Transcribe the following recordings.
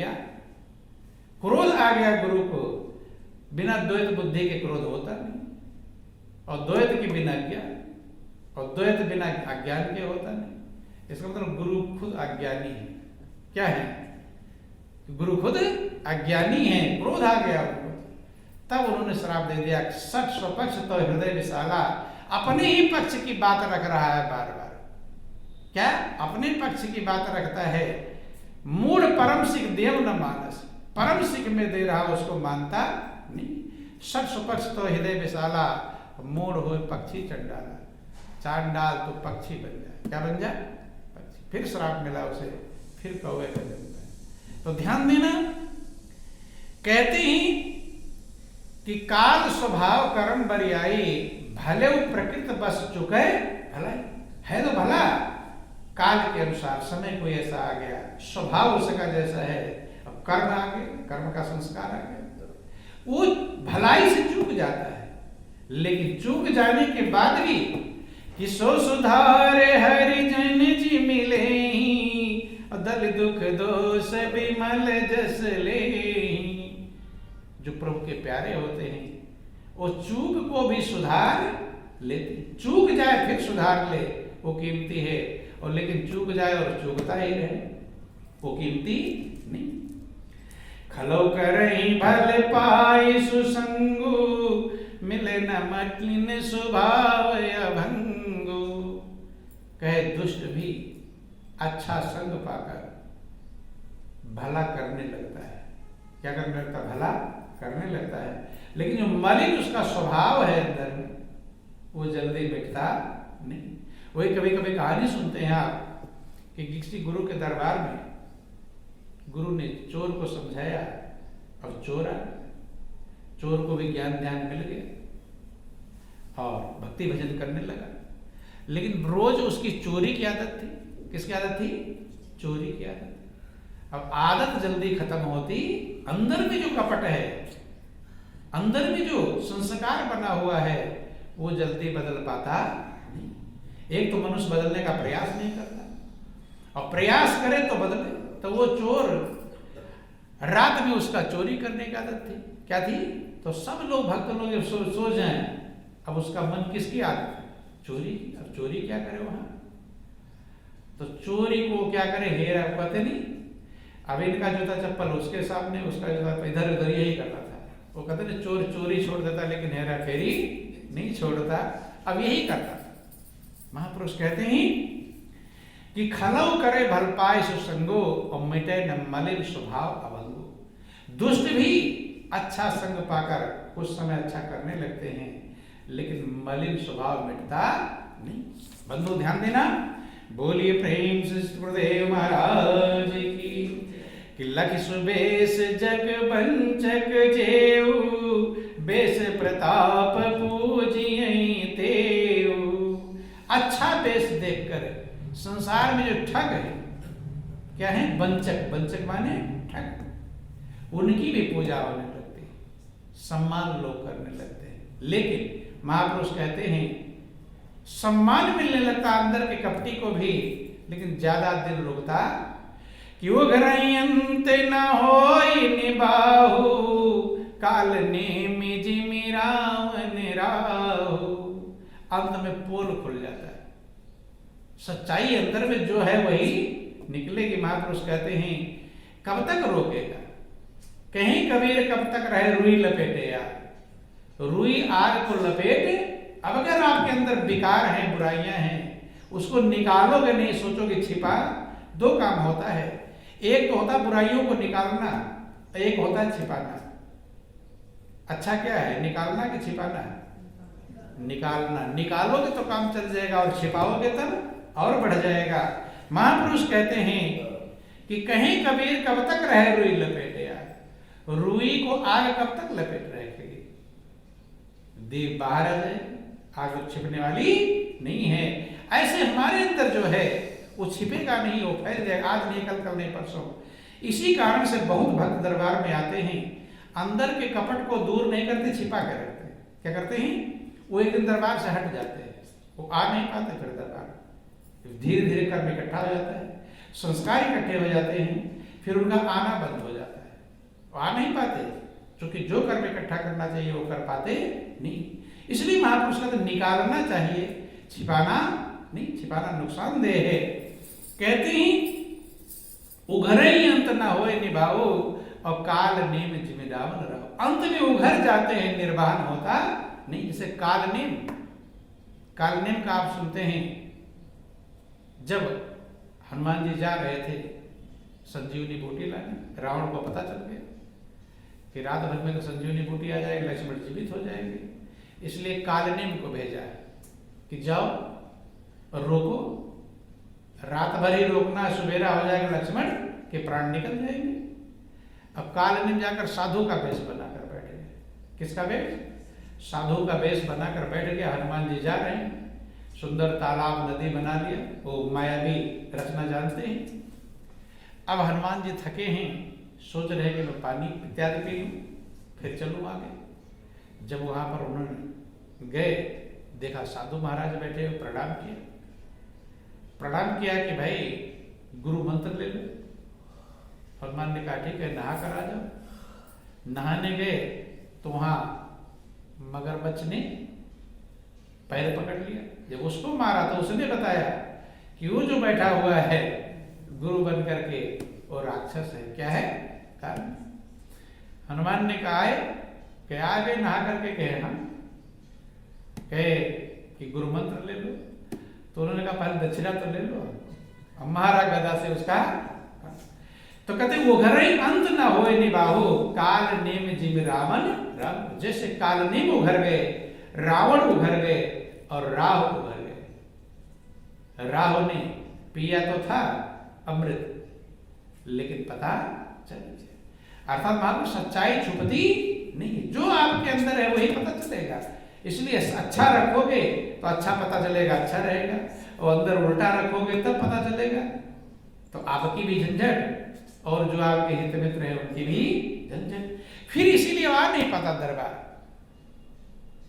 आज्ञा। क्रोध आ गया गुरु को, बिना द्वैत बुद्धि के क्रोध होता नहीं, और द्वैत के बिना ज्ञान, और द्वैत बिना अज्ञान के होता नहीं। इसका मतलब गुरु खुद अज्ञानी है। क्या है? गुरु खुद अज्ञानी है, क्रोध आ गया उनको। तब उन्होंने श्राप दे दिया, सठ स्वपक्ष तो हृदय विशाला। अपने ही पक्ष की बात रख रहा है बार बार। क्या? अपने पक्ष की बात रखता है। मूढ़ परम सिख देव न मानस, परम सिख में दे रहा उसको मानता नहीं। सठ स्वपक्ष तो हृदय विशाला, मूढ़ हो पक्षी चंडाला। चांडाल तो पक्षी बन जाए। क्या बन जाए? पक्षी। फिर श्राप मिला उसे, फिर कौवे का जन्म है। तो ध्यान देना, कहते ही कि काल स्वभाव कर्म बरियाई, भले प्रकृत बस चुके भला है। तो भला काल के अनुसार समय कोई ऐसा आ गया, स्वभाव उसका जैसा है, अब कर्म आ गया, कर्म का संस्कार आ गया, वो भलाई से चूक जाता है। लेकिन चूक जाने के बाद भी कि सो सुधारे हरिजन जी मिले, दल दुख दोष विमल जस ले। जो प्रभु के प्यारे होते हैं वो चूक को भी सुधार लेते। चूक जाए फिर सुधार ले, वो कीमती है। और लेकिन चूक जाए और चूकता ही रहे, वो कीमती नहीं। खलो करई भल पाई सुसंगु, मिले न मटिन स्वभाव अभंगु। कहे दुष्ट भी अच्छा संग पाकर भला करने लगता है। क्या करने लगता है? भला करने लगता है। लेकिन जो मलिन उसका स्वभाव है अंदर में, वो जल्दी मिटता नहीं। वही कभी कभी कहानी सुनते हैं आप कि किसी गुरु के दरबार में गुरु ने चोर को समझाया और चोर आ गया। चोर को भी ज्ञान ध्यान मिल गया और भक्ति भजन करने लगा। लेकिन रोज उसकी चोरी की आदत थी। किसकी आदत थी? चोरी की आदत। अब आदत जल्दी खत्म होती, अंदर में जो कपट है, अंदर में जो संस्कार बना हुआ है, वो जल्दी बदल पाता नहीं। एक तो मनुष्य बदलने का प्रयास नहीं करता, और प्रयास करे तो बदले। तो वो चोर, रात में उसका चोरी करने की आदत थी। क्या थी? तो सब लोग भक्त लोग सो जाएं, अब उसका मन किसकी आदत है? चोरी। अब चोरी क्या करे वहां? तो चोरी को क्या करे? हेरा पता नहीं। अब इनका जूता चप्पल उसके सामने, उसका जूता इधर उधर यही करता था। वो कहते थे चोर चोरी छोड़ देता लेकिन हेरा फेरी नहीं छोड़ता। अब यही करता था। महापुरुष कहते हैं कि खलव करे भल पाए सुसंगो, और मिटे न मलिन स्वभाव अभंगो। दुष्ट भी अच्छा संग पाकर कुछ समय अच्छा करने लगते हैं, लेकिन मलिन स्वभाव मिटता नहीं। बंधु ध्यान देना, बोलिए प्रेम से गुरुदेव महाराज की। कि लख सुबेश जग बंचक जेऊ, बेस प्रताप पूजिए तेऊ। अच्छा बेस देखकर संसार में जो ठग है, क्या है? बंचक। बंचक माने ठग। उनकी भी पूजा होने लगती है, सम्मान लोग करने लगते हैं। लेकिन महापुरुष कहते हैं सम्मान मिलने लगता अंदर के कपटी को भी, लेकिन ज्यादा दिन रुकता कि वो घरई अंत न होई निबाहु, काल नेमि जिमि रावण राहु। अंत में पोल खुल जाता है, सच्चाई अंदर में जो है वही निकलेगी। महापुरुष कहते हैं कब तक रोकेगा? कहीं कबीर कब तक रहे रुई लपेटे यार। रुई आग को लपेटे। अब अगर आपके अंदर विकार हैं, बुराइयां हैं, उसको निकालोगे नहीं, सोचोगे छिपा। दो काम होता है, एक तो होता है बुराइयों को निकालना, एक होता है छिपाना। अच्छा क्या है, निकालना कि छिपाना? निकालना। निकालोगे तो काम चल जाएगा, और छिपाओगे तब और बढ़ जाएगा। महापुरुष कहते हैं कि कहीं कबीर कब तक रहे रुई लपेटे यार। रुई को आग कब तक लपेट रखेगी? देव बाहर आ जाए, आग छिपने वाली नहीं है। ऐसे हमारे अंदर जो है वो छिपेगा नहीं, वो फैल जाएगा, आज नहीं कल, कल नहीं परसों। इसी कारण से बहुत भक्त दरबार में आते हैं, अंदर के कपट को दूर नहीं करते, छिपा के रखते हैं। क्या करते हैं? वो एक दिन दरबार से हट जाते हैं, वो आ नहीं पाते फिर दरबार। धीरे धीरे कर्म इकट्ठा हो जाता है, संस्कार इकट्ठे हो जाते हैं, फिर उनका आना बंद हो जाता है, वो आ नहीं पाते, क्योंकि जो कर्म इकट्ठा करना चाहिए वो कर पाते नहीं। इसलिए महापुरुष का तो निकालना चाहिए, छिपाना नहीं, छिपाना नुकसानदेह है। कहते ही उघरे ही अंत ना होए निभाओ, और काल नेम जिम्मेदार रहो। अंत में उघर जाते हैं, निर्वाहन होता नहीं। जैसे काल नेम का आप सुनते हैं, जब हनुमान जी जा रहे थे संजीवनी बूटी लाने, रावण को पता चल गया कि रात भर में तो संजीवनी बूटी आ जाएगी, लक्ष्मण जीवित हो जाएंगे। इसलिए कालनेम को भेजा कि जाओ और रोको, रात भर ही रोकना, सवेरा हो जाएगा लक्ष्मण के प्राण निकल जाएंगे। अब कालनेम जाकर साधु का वेश बनाकर बैठ गए। किसका वेश? साधु का वेश बनाकर बैठ गया। हनुमान जी जा रहे हैं, सुंदर तालाब नदी बना लिया, वो मायावी रचना जानते हैं। अब हनुमान जी थके हैं, सोच रहे कि मैं पानी इत्यादि पी लूं, फिर चलूं आगे। जब वहां पर उन्होंने गए, देखा साधु महाराज बैठे हुए, प्रणाम किया कि भाई गुरु मंत्र ले लो। हनुमान ने कहा ठीक है, नहा कर आ जाओ। नहाने गए तो वहां मगरमच्छ ने पैर पकड़ लिया। जब उसको मारा तो उसने बताया कि वो जो बैठा हुआ है गुरु बन करके वो राक्षस है। क्या है कारण? हनुमान ने कहा है कि आगे नहा करके कहे हम कहे कि गुरु मंत्र ले लो। तो उन्होंने कहा पहले दक्षिणा तो ले लो। अब मारा गदा से उसका। तो कहते वो घर ही अंत ना होए निबाहो, काल नेम जिम रावण राम। जैसे काल नेम उघर गए, रावण उघर गए और राह उघर गए। राह ने पिया तो था अमृत, लेकिन पता चल गया। अर्थात वहां सच्चाई छुपती नहीं, जो आपके अंदर है वही पता चलेगा। इसलिए अच्छा रखोगे तो अच्छा पता चलेगा, अच्छा रहेगा, और अंदर उल्टा रखोगे तब पता चलेगा। तो आपकी भी झंझट और जो आपके हित मित्र हैं उनकी भी झंझट। फिर इसीलिए आ नहीं पाता दरबार।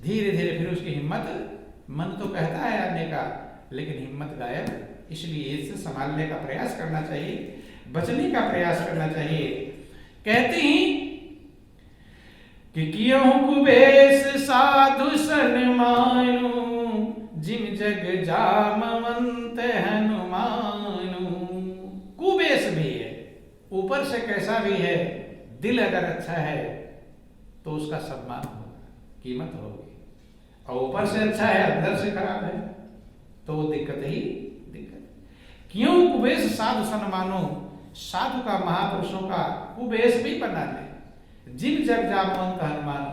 धीरे धीरे फिर उसकी हिम्मत, मन तो कहता है आने का, लेकिन हिम्मत गायब। इसलिए इससे संभालने का प्रयास करना चाहिए, बचने का प्रयास करना चाहिए। कहते हैं कि क्यों कुबेश साधु सन्मानु, जिम जग जामवंत हनुमानु। कुबेश भी है, ऊपर से कैसा भी है, दिल अगर अच्छा है तो उसका सम्मान होगा, कीमत होगी। और ऊपर से अच्छा है, अंदर से खराब है तो वो दिक्कत ही दिक्कत। क्यों कुबेश साधु सन्मानो, साधु का, महापुरुषों का कुबेश भी बना ले। जिम जग जामवंत हनुमान,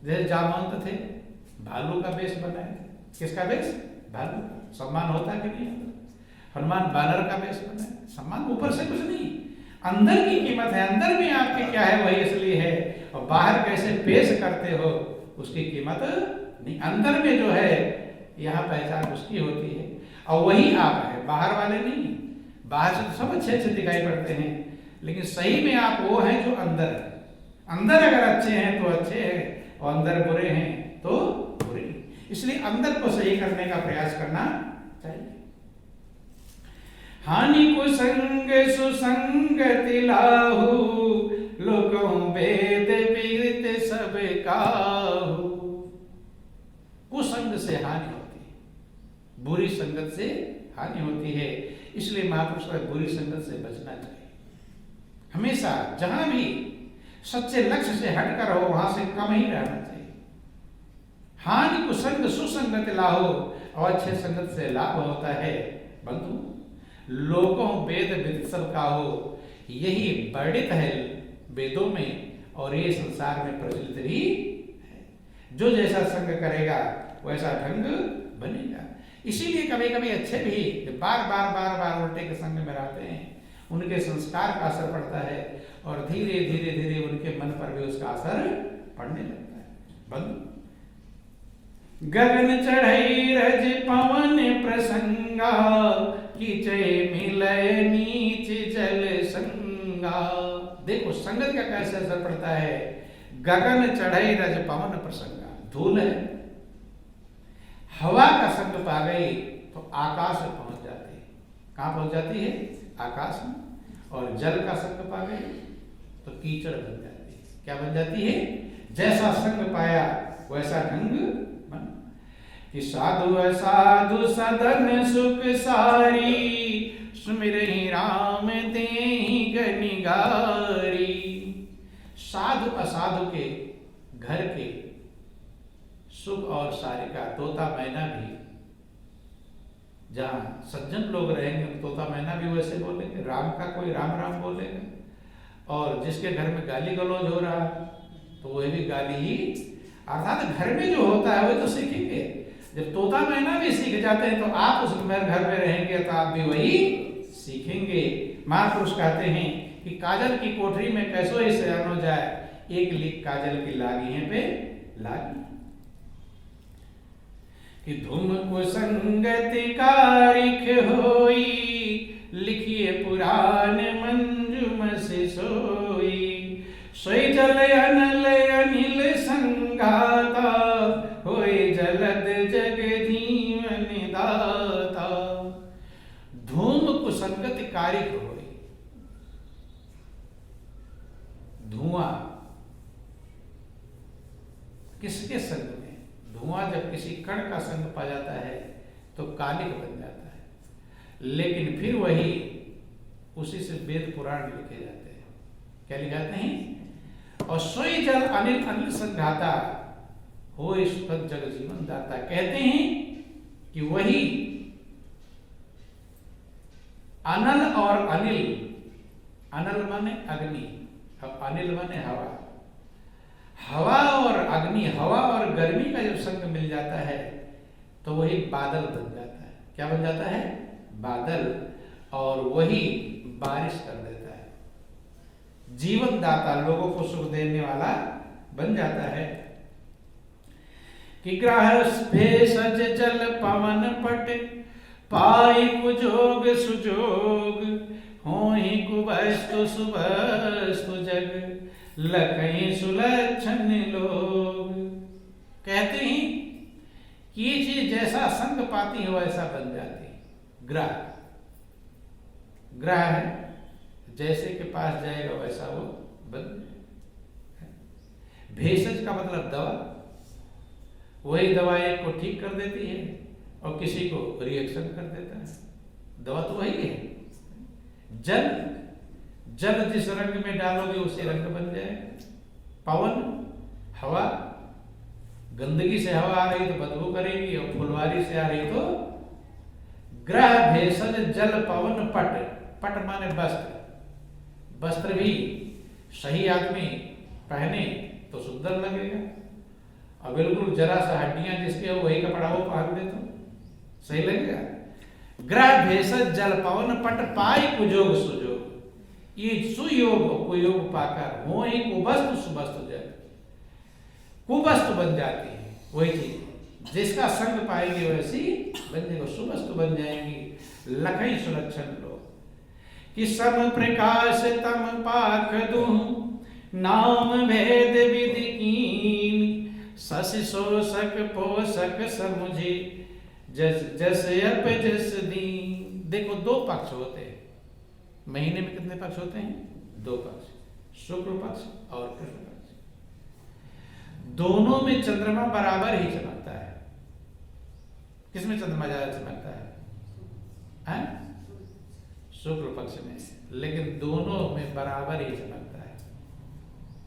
जैसे जामवंत थे, भालू का वेश बनाए थे। किसका वेश? भालू का। सम्मान होता कि नहीं? हनुमान बानर का वेश बनाए। सम्मान ऊपर से कुछ नहीं, अंदर की कीमत है। अंदर में आपके क्या है वही असली है, और बाहर कैसे पेश करते हो उसकी कीमत नहीं। अंदर में जो है यहाँ पहचान उसकी होती है, और वही आप है, बाहर वाले नहीं। बाहर से तो सब अच्छे अच्छे दिखाई पड़ते हैं, लेकिन सही में आप वो हैं जो अंदर है। अंदर अगर अच्छे हैं तो अच्छे हैं, और अंदर बुरे हैं तो बुरे। इसलिए अंदर को सही करने का प्रयास करना चाहिए। हानि को संग सुसंगति लाहू, लोकों वेद विदित सब काहू। कुसंग से हानि होती है, बुरी संगत से हानि होती है। इसलिए महापुरुष को बुरी संगत से बचना चाहिए। हमेशा जहां भी सच्चे लक्ष्य से हटकर हो वहां से कम ही रहना चाहिए। हानि कुसंग सुसंगत लाहो, और अच्छे संगत से लाभ होता है। बंधु लोगों वेद विदित सब काहू, यही वर्णित है वेदों में, और ये संसार में प्रचलित भी है। जो जैसा संग करेगा वैसा ढंग बनेगा। इसीलिए कभी कभी अच्छे भी बार बार उल्टे के संग में रहते हैं, उनके संस्कार का असर पड़ता है, और धीरे धीरे धीरे उनके मन पर भी उसका असर पड़ने लगता है। बंधु गगन चढ़ई रज पवन प्रसंगा, कीचय मिलय नीच जल संगा। देखो संगत का कैसे असर पड़ता है। गगन चढ़ई रज पवन प्रसंगा, धूल है, हवा का संग पा गई तो आकाश में पहुंच जाती है। कहां पहुंच जाती है? आकाश में। और जल का संग पा गए तो कीचड़ बन जाती है। क्या बन जाती है? जैसा संग पाया वैसा ढंग बन। कि साधु असाधु सदन सुख सारी, सुमिरहि राम देहि गनिगारी। साधु असाधु के घर के सुख और सारी का, तोता मैना भी, जहां सज्जन लोग रहेंगे तोता मैना भी वैसे बोलेंगे, राम का कोई राम राम बोलेगा। और जिसके घर में गाली गलौज हो रहा तो वह भी गाली ही, अर्थात घर में जो होता है वो तो सीखेंगे। जब तोता मैना भी सीख जाते हैं तो आप उस घर में रहेंगे तो आप भी वही सीखेंगे। महापुरुष कहते हैं कि काजल की कोठरी में कैसो ही सयानो जाए, एक लीक काजल की लागी है पे लागी। कि धूम कुसंगति कारिख होई, लिखिए पुराण मंजुम से सोई। सोई जल अनल अनिल संघाता, होए जलद जग जीवन दाता। धूम कुसंगति कारिख होई, धुआं किसके संग में? धुआं जब किसी कण का संग पा जाता है तो कालिक बन जाता है। लेकिन फिर वही उसी से वेद पुराण लिखे जाते हैं। क्या लिखाते हैं? और सोई जल अनिल अनिल संघाता, हो सुखद जग जीवन दाता। कहते हैं कि वही अनल और अनिल, अनल माने अग्नि, अब अनिल माने हवा। हवा और अग्नि, हवा और गर्मी का जब संग मिल जाता है तो वही बादल बन जाता है। क्या बन जाता है? बादल। और वही बारिश कर देता है, जीवन दाता, लोगों को सुख देने वाला बन जाता है। कि ग्राहस भेषज जल पवन पट, पाई कुजोग सुजोग, होहि कुबस्तु सुबस्तु जग, लखई सुलक्षण लोग। कहते हैं कि ये चीज जैसा संग पाती है वैसा बन जाती है। ग्रह, ग्रह है, जैसे के पास जाएगा वैसा वो बन। भेषज का मतलब दवा, वही दवा एक को ठीक कर देती है और किसी को रिएक्शन कर देता है। दवा तो वही है। जल, जल जिस रंग में डालोगे उसी रंग बन जाएगा। पवन, हवा, गंदगी से हवा आ रही तो बदबू करेगी और फुलवारी से आ रही तो। ग्रह भेषज जल पवन पट, पट माने वस्त्र। वस्त्र भी सही आदमी पहने तो सुंदर लगेगा, और बिल्कुल जरा सा हड्डियां जिसके हो वही कपड़ा वो पहन दे तो सही लगेगा। ग्रह भेषज जल पवन पट, पाई कुजोग सुजोग। ये सुयोग कुयोग पाकर, हो ही कुबस्तु सुबस्तु जग, कुबस्तु बन जाती है। वही चीज जिसका संग पाएंगे वैसी बन जाएगी, सुबस्तु बन जाएंगी। लखई सुलक्षण लोग। कि सम प्रकाश तम पाख दूं, नाम भेद विधि कीन, शशि शोषक पोषक समुझे, जस जस अप जस दीन। देखो दो पक्ष होते हैं महीने में। कितने पक्ष होते हैं? दो पक्ष, शुक्ल पक्ष और कृष्ण पक्ष। दोनों में चंद्रमा बराबर ही चमकता है। किसमें चंद्रमा ज्यादा चमकता है? शुक्ल पक्ष में। लेकिन दोनों में बराबर ही चमकता है।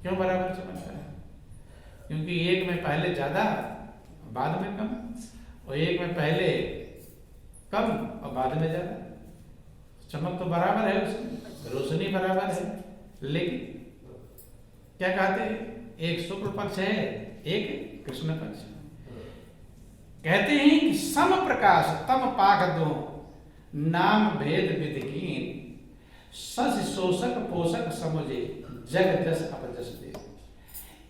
क्यों बराबर चमकता है? क्योंकि एक में पहले ज्यादा बाद में कम, और एक में पहले कम और बाद में ज्यादा। चमक तो बराबर है उसमें, रोशनी बराबर है, लेकिन क्या कहते हैं? एक शुक्ल पक्ष है, एक कृष्ण पक्ष। कहते हैं कि सम प्रकाश तम पाक दो, नाम भेद विधि कीन, शशि शोषक पोषक समुझे, जग जस अपजस दे।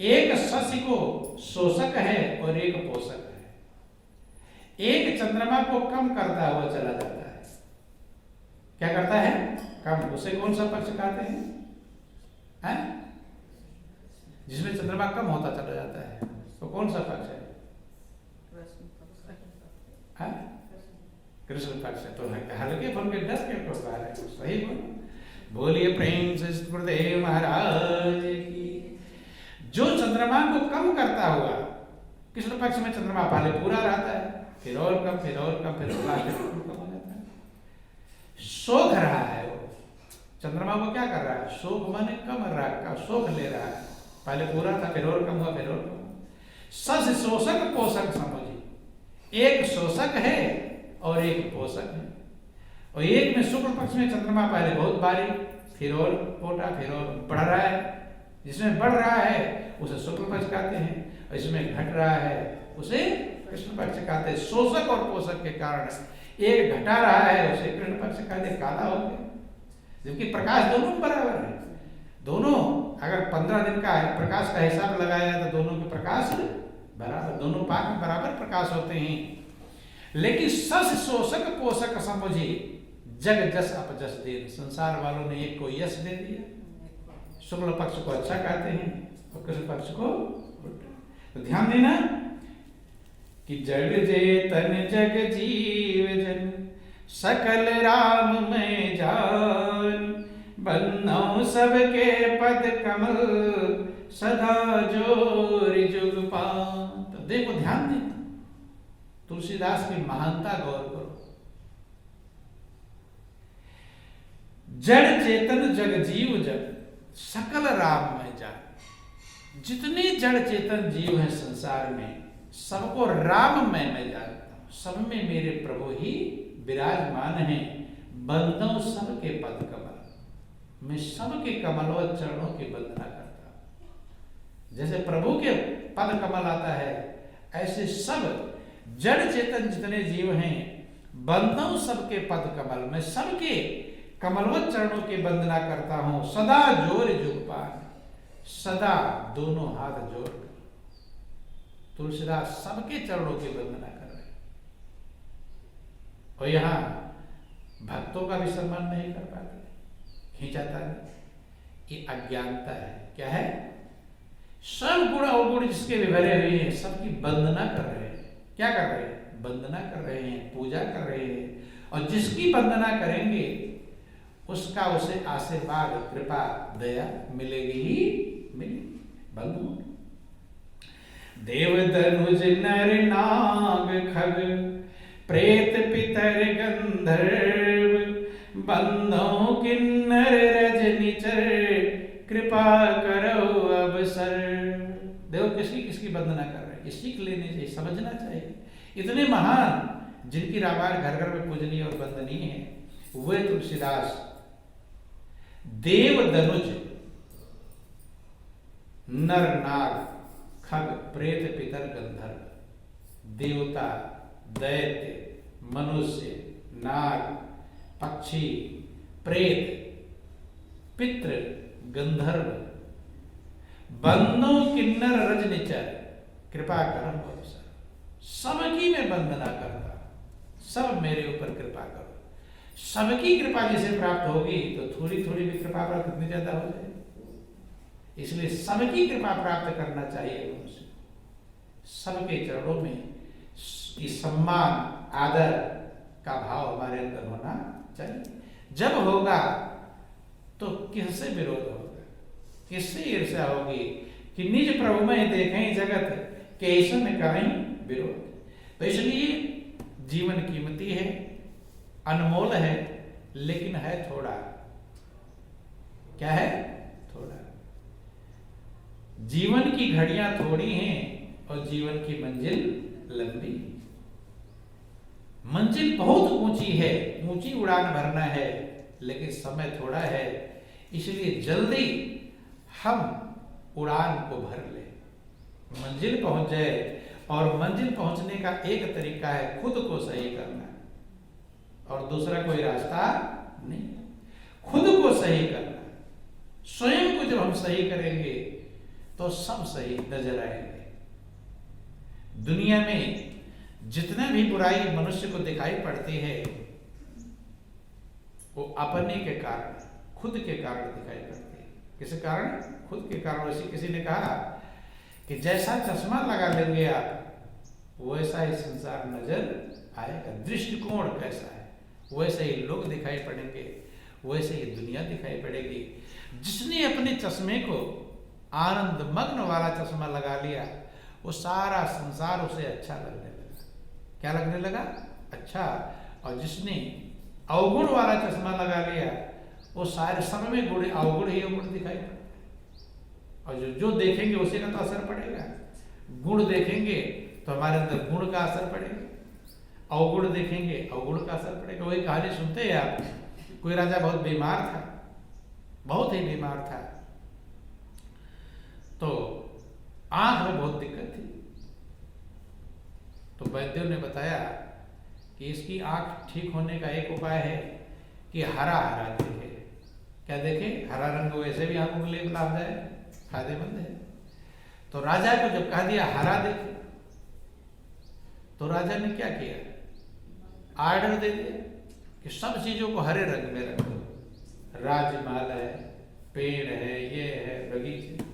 एक शशि को शोषक है और एक पोषक है। एक चंद्रमा को कम करता हुआ चला जाता है। क्या करता है? कम। उसे कौन सा पक्ष कहते हैं? जिसमें चंद्रमा कम होता चला जाता है तो कौन सा पक्ष है? कृष्ण पक्ष है। तो हल्के फुल्के 10 के प्रकार है, सही बोलो। बोलिए प्रेम से गुरुदेव महाराज की। जो चंद्रमा को कम करता हुआ, कृष्ण पक्ष में चंद्रमा पहले पूरा रहता है, फिर और कम, फिर और कम, फिर लास्ट में कम हो जाता है। शोक रहा है वो चंद्रमा को, क्या कर रहा है? शोक माने कम रहा का शोक ले रहा है। पहले पूरा था, फिर और कम हुआ, फिर और कम। सस शोषक पोषक समझिए, एक शोषक है और एक पोषक है। और एक में शुक्ल पक्ष में चंद्रमा पहले बहुत बारीक, फिर और मोटा, फिर और बढ़ रहा है। जिसमें बढ़ रहा है उसे शुक्ल पक्ष कहते हैं, और इसमें घट रहा है उसे कृष्ण पक्ष कहते हैं। शोषक और पोषक के कारण एक घटा रहा है, उसे कृष्ण पक्ष कहते हैं, काला हो गया। जबकि प्रकाश दोनों बराबर है। दोनों अगर 15 दिन का है प्रकाश का हिसाब लगाया जाए तो दोनों के प्रकाश बराबर, दोनों पाक में बराबर प्रकाश होते हैं। लेकिन सस शोषक पोषक समझिए, जग जस अपजस दे। संसार वालों ने एक को यश दे दिया, शुक्ल पक्ष को अच्छा कहते हैं और कृष्ण पक्ष को उल्टा। तो ध्यान देना कि जग जेतन जग जीव जन सकल राम में जान, बन्नौ सबके पद कमल सदा जोर जुग पान। तो देखो, ध्यान देना, तुलसीदास की महानता गौर करो। जड़ चेतन जग जीव जग सकल राम में जान। जितने जड़ चेतन जीव हैं संसार में, सबको राम में मैं जानता हूं। सब में मेरे प्रभु ही विराजमान हैं। बंदों सबके पद कमल, मैं सबके कमल और चरणों की वंदना करता हूं। जैसे प्रभु के पद कमल आता है, ऐसे सब जड़ चेतन जितने जीव हैं, बंदों सबके पद कमल, मैं सबके कमलवत चरणों की वंदना करता हूं। सदा जोर जुग पान, सदा दोनों हाथ जोड़ तुलसीदास सबके चरणों की वंदना कर रहे हैं। और यहां भक्तों का भी सम्मान नहीं कर पाते, खींचाता नहीं। ये अज्ञानता है। क्या है? सब गुण अवगुण जिसके भी भरे हुए हैं, सबकी वंदना कर रहे हैं। क्या कर रहे हैं? वंदना कर रहे हैं, पूजा कर रहे हैं। और जिसकी वंदना करेंगे उसका उसे आशीर्वाद, कृपा, दया मिलेगी ही मिलेगी। बंधु, देव धनुज नर नाग खग प्रेत पितर गंधर्व, बंधो किन्नर रजनिचर, कृपा करो अवसर। देखो किसकी किसकी वंदना कर रहे हैं, सीख लेनी चाहिए, समझना चाहिए। इतने महान जिनकी रामायण घर घर में पूजनीय और वंदनीय है, वे तुलसीदास देव धनुज नर नाग खग प्रेत पितर गंधर्व, देवता, दैत्य, मनुष्य, नाग, पक्षी, प्रेत, पितृ, गंधर्व, बंदो किन्नर रजनिचर, कृपा करम अवसर। सबकी मैं वंदना करता, सब मेरे ऊपर कृपा करो। सबकी कृपा जैसे प्राप्त होगी तो थोड़ी थोड़ी भी कृपा प्राप्त कितनी ज्यादा हो जाएगी। इसलिए सबकी कृपा प्राप्त करना चाहिए मनुष्य। सबके चरणों में सम्मान, आदर का भाव हमारे अंदर होना चाहिए। जब होगा तो किससे विरोध होगा, किससे ईर्ष्या होगी कि निज प्रभु में देखें जगत कैसे में करें विरोध। तो इसलिए जीवन कीमती है, अनमोल है, लेकिन है थोड़ा। क्या है? थोड़ा। जीवन की घड़ियां थोड़ी हैं और जीवन की मंजिल लंबी। मंजिल बहुत ऊंची है, ऊंची उड़ान भरना है, लेकिन समय थोड़ा है। इसलिए जल्दी हम उड़ान को भर ले, मंजिल पहुंच जाए। और मंजिल पहुंचने का एक तरीका है खुद को सही करना, और दूसरा कोई रास्ता नहीं। खुद को सही करना, स्वयं को जब हम सही करेंगे तो सब सही नजर आएंगे। दुनिया में जितने भी बुराई मनुष्य को दिखाई पड़ती है वो अपने के कारण, खुद के कारण दिखाई पड़ती है। किस कारण? खुद के कारण। किसी ने कहा कि जैसा चश्मा लगा लेंगे आप, वैसा ही संसार नजर आएगा। दृष्टिकोण कैसा है वैसे ही लोग दिखाई पड़ेंगे, वैसे ही दुनिया दिखाई पड़ेगी। जिसने अपने चश्मे को आनंद मग्न वाला चश्मा लगा लिया, वो सारा संसार उसे अच्छा लगने लगा। क्या लगने लगा? अच्छा। और जिसने अवगुण वाला चश्मा लगा लिया, वो सारे सब में गुण अवगुण ही अवगुण दिखाई पड़े। और जो देखेंगे उसी का तो असर पड़ेगा। गुण देखेंगे तो हमारे अंदर गुण का असर पड़ेगा, अवगुण देखेंगे अवगुण का असर पड़ेगा। वही कहानी सुनते हैं आप, कोई राजा बहुत बीमार था, बहुत ही बीमार था, तो आंख में बहुत दिक्कत थी। तो वैद्यों ने बताया कि इसकी आंख ठीक होने का एक उपाय है कि हरा हरा देखे। क्या देखे? हरा रंग वैसे भी आंखों के लिए लाभदायक, फायदेमंद है। तो राजा को जब कहा दिया हरा देखे, तो राजा ने क्या किया? आर्डर दे दिया कि सब चीजों को हरे रंग में रख दो। राजमहल है, पेड़ है, ये है, बगीचे।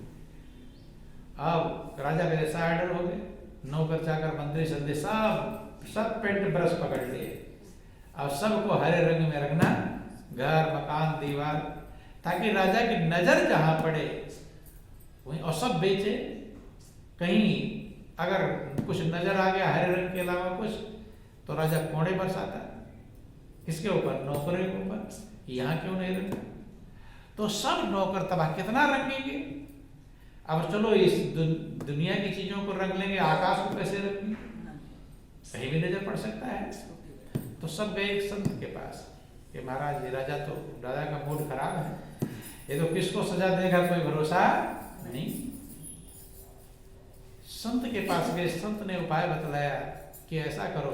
अब राजा का जैसा आर्डर हो गए, नौकर चाकर मंत्री संदेश सब पेंट ब्रश पकड़ लिए। अब सबको हरे रंग में रखना, घर मकान दीवार, ताकि राजा की नजर जहां पड़े वहीं, और सब बेचे। कहीं अगर कुछ नजर आ गया हरे रंग के अलावा कुछ, तो राजा कोड़े बरसाता। किसके ऊपर? नौकरों के ऊपर। यहां क्यों नहीं रंगा? तो सब नौकर तबाह, कितना रंगेंगे? अब चलो इस दुनिया की चीजों को रंग लेंगे, आकाश को कैसे रंगेंगे? कहीं भी नजर पड़ सकता है। तो सब गए एक संत के पास कि महाराज, ये राजा का मूड खराब है, ये तो किसको सजा देगा कोई भरोसा नहीं। संत के पास गए, संत ने उपाय बतलाया कि ऐसा करो,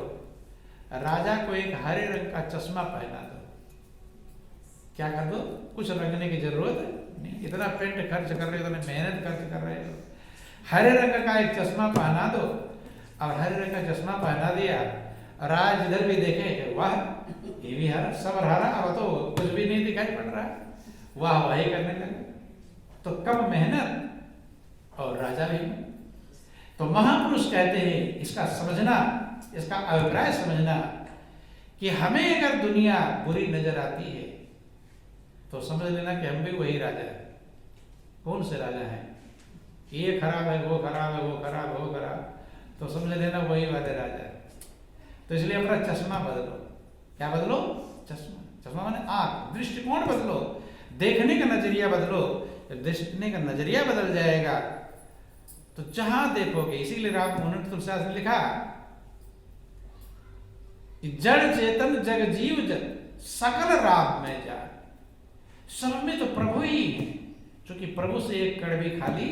राजा को एक हरे रंग का चश्मा पहना दो। क्या कर दो? कुछ रंगने की जरूरत नहीं, इतना पेंट खर्च कर रहे हो, इतने मेहनत खर्च कर रहे हो, हरे रंग का एक चश्मा पहना दो। और हरे रंग का चश्मा पहना दिया, राज इधर भी देखे, वाह ये भी हरा, सब हरा, अब तो कुछ भी नहीं दिखाई पड़ रहा, वाह वही करने लगे। तो कम मेहनत और राजा भी। तो महापुरुष कहते हैं इसका समझना, इसका अभिप्राय समझना कि हमें अगर दुनिया बुरी नजर आती है तो समझ लेना कि हम भी वही राजा है। कौन से राजा हैं? ये खराब है, वो खराब है, वो खराब है, वो खराब, तो समझ लेना वही वाले राजा है। तो इसलिए अपना चश्मा बदलो। क्या बदलो? चश्मा। चश्मा माने आंख, दृष्टिकोण बदलो, देखने का नजरिया बदलो। जब देखने का नजरिया बदल जाएगा तो जहां देखोगे, इसीलिए राम मुनि तुलसीदास ने लिखा कि जड़ चेतन जग जीव जन सकल राम में जाए। सब में तो प्रभु ही है, क्योंकि प्रभु से एक कण भी खाली